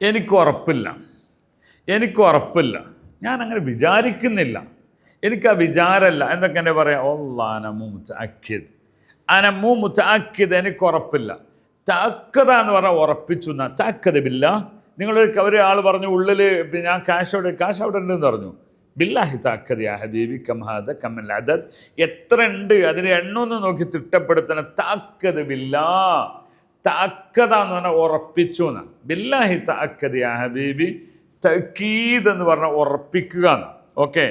എനിക്ക് ഉറപ്പില്ല, ഞാൻ അങ്ങനെ വിചാരിക്കുന്നില്ല, എനിക്ക് ആ വിചാരമല്ല. എന്തൊക്കെ എന്നെ പറയാം? അനമു മുതഅക്കിദ്, എനിക്ക് ഉറപ്പില്ല. തഅക്കദ എന്ന് പറഞ്ഞാൽ ഉറപ്പിച്ചു എന്നാ. തഅക്കദ ബില്ലാ, ഒരാൾ പറഞ്ഞു ഉള്ളിൽ ഞാൻ കാശ് അവിടെ ഉണ്ടെന്ന് പറഞ്ഞു. ബില്ലാഹി തഅക്കദ യാ ഹബീബി കം ഹാദ കമൽ അദദ്, എത്ര ഉണ്ട് അതിന് എണ്ണൊന്ന് നോക്കി തിട്ടപ്പെടുത്തണം. തഅക്കദ ബില്ലാ, തഅക്കദ എന്ന് പറഞ്ഞാൽ ഉറപ്പിച്ചു എന്നാ. ബില്ലാഹി തഅക്കദ യാ ഹബീബി, തഅക്കീദ് എന്ന് പറഞ്ഞാൽ ഉറപ്പിക്കുക എന്ന്. ഓക്കെ,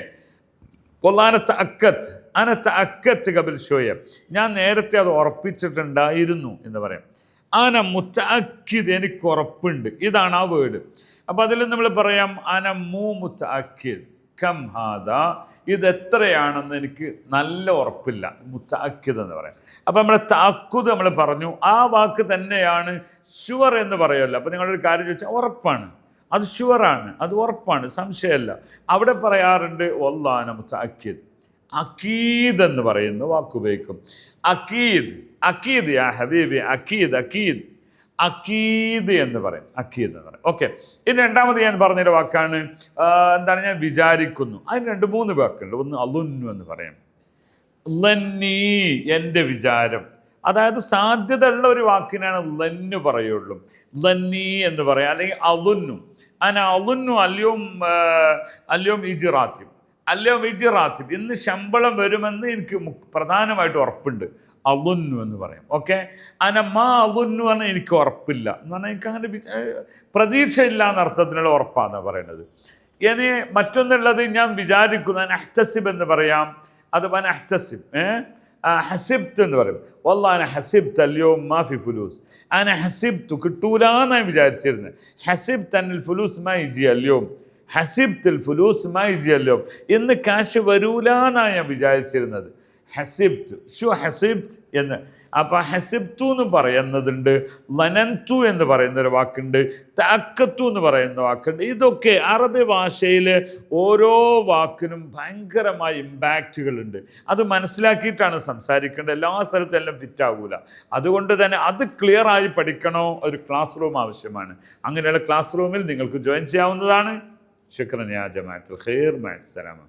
ഞാൻ നേരത്തെ അത് ഉറപ്പിച്ചിട്ടുണ്ടായിരുന്നു എന്ന് പറയാം. അന മുതഅക്കിദ്, എനിക്ക് ഉറപ്പുണ്ട്, ഇതാണ് ആ വേർഡ്. അപ്പം അതിൽ നമ്മൾ പറയാം അന മുതഅക്കിദ് കം ഹാദ, ഇത് എത്രയാണെന്ന് എനിക്ക് നല്ല ഉറപ്പില്ല, മുതഅക്കിദ് എന്ന് പറയാം. അപ്പം നമ്മളെ തഅക്കുദ് നമ്മൾ പറഞ്ഞു, ആ വാക്ക് തന്നെയാണ് ഷുവർ എന്ന് പറയുമല്ലോ. അപ്പം നിങ്ങളൊരു കാര്യം ചോദിച്ചാൽ ഉറപ്പാണ്, അത് ഷുവറാണ്, അത് ഉറപ്പാണ്, സംശയമല്ല. അവിടെ പറയാറുണ്ട് വല്ലാന മുതഅക്കിദ്. അക്കീദ് എന്ന് പറയുന്ന വാക്കുപയോഗിക്കും. അക്കീദ് യാ ഹബീബി, അക്കീദ് എന്ന് പറയും. ഓക്കെ, ഇനി രണ്ടാമത് ഞാൻ പറഞ്ഞൊരു വാക്കാണ് എന്താണ്, ഞാൻ വിചാരിക്കുന്നു. അതിന് 2-3 വാക്കുണ്ട്. ഒന്ന് അലുന്നു എന്ന് പറയാം. ലന്നി, എൻ്റെ വിചാരം. അതായത് സാധ്യത ഉള്ള ഒരു വാക്കിനാണ് ലന്നു പറയുള്ളൂ. ലന്നി എന്ന് പറയാം, അല്ലെങ്കിൽ അലുന്നു. അലുന്നു അല്യോം ഇജിറാത്തിബ്, ഇന്ന് ശമ്പളം വരുമെന്ന് എനിക്ക് പ്രധാനമായിട്ട് ഉറപ്പുണ്ട്. അലുന്നു എന്ന് പറയും. ഓക്കെ, അനമാ അലുന്നു പറഞ്ഞാൽ എനിക്ക് ഉറപ്പില്ല എന്ന് പറഞ്ഞാൽ എനിക്ക് അങ്ങനെ പ്രതീക്ഷയില്ല എന്ന അർത്ഥത്തിനുള്ള ഉറപ്പാണെന്ന് പറയുന്നത്. ഇനി മറ്റൊന്നുള്ളത് ഞാൻ വിചാരിക്കുന്നു, അഹ്തസിബ് എന്ന് പറയാം. അത് അഹ്തസിബ്, ഹസിബ്ത്ത് എന്ന് പറയും. വല്ലാന ഹസിബ്ത്ത് അല്യോം മാഫി ഫുലൂസ്, അന ഹസിബ്ത്തു, കിട്ടൂലെന്നാണ് വിചാരിച്ചിരുന്നത്. ഹസിബ്ത്ത് അനിൽ ഫുലൂസ് മാ ഇജി അല്യോം, ഹസിബ്ത്തുൽ ഫുലൂസ് മാ ഇജി അല്യോം, ഇന്ന് കാശ് വരൂലെന്നാണ് ഞാൻ വിചാരിച്ചിരുന്നത്. ഹസിബ്ത്ത് എന്ന്. അപ്പം ഹസിബ്തു എന്ന് പറയുന്നതുണ്ട്, ലനന്തു എന്ന് പറയുന്നൊരു വാക്കുണ്ട്, തഅക്കത്തു എന്ന് പറയുന്ന വാക്കുണ്ട്. ഇതൊക്കെ അറബി ഭാഷയിൽ ഓരോ വാക്കിനും ഭയങ്കരമായ ഇമ്പാക്റ്റുകളുണ്ട്. അത് മനസ്സിലാക്കിയിട്ടാണ് സംസാരിക്കേണ്ടത്. എല്ലാ സ്ഥലത്തും എല്ലാം ഫിറ്റ് ആകൂല. അതുകൊണ്ട് തന്നെ അത് ക്ലിയറായി പഠിക്കണോ, ഒരു ക്ലാസ് റൂം ആവശ്യമാണ്. അങ്ങനെയുള്ള ക്ലാസ് റൂമിൽ നിങ്ങൾക്ക് ജോയിൻ ചെയ്യാവുന്നതാണ്. ശുക്രൻ യാ ജമാഅത്തുൽ ഖൈർ, മഅസ്സലാമ.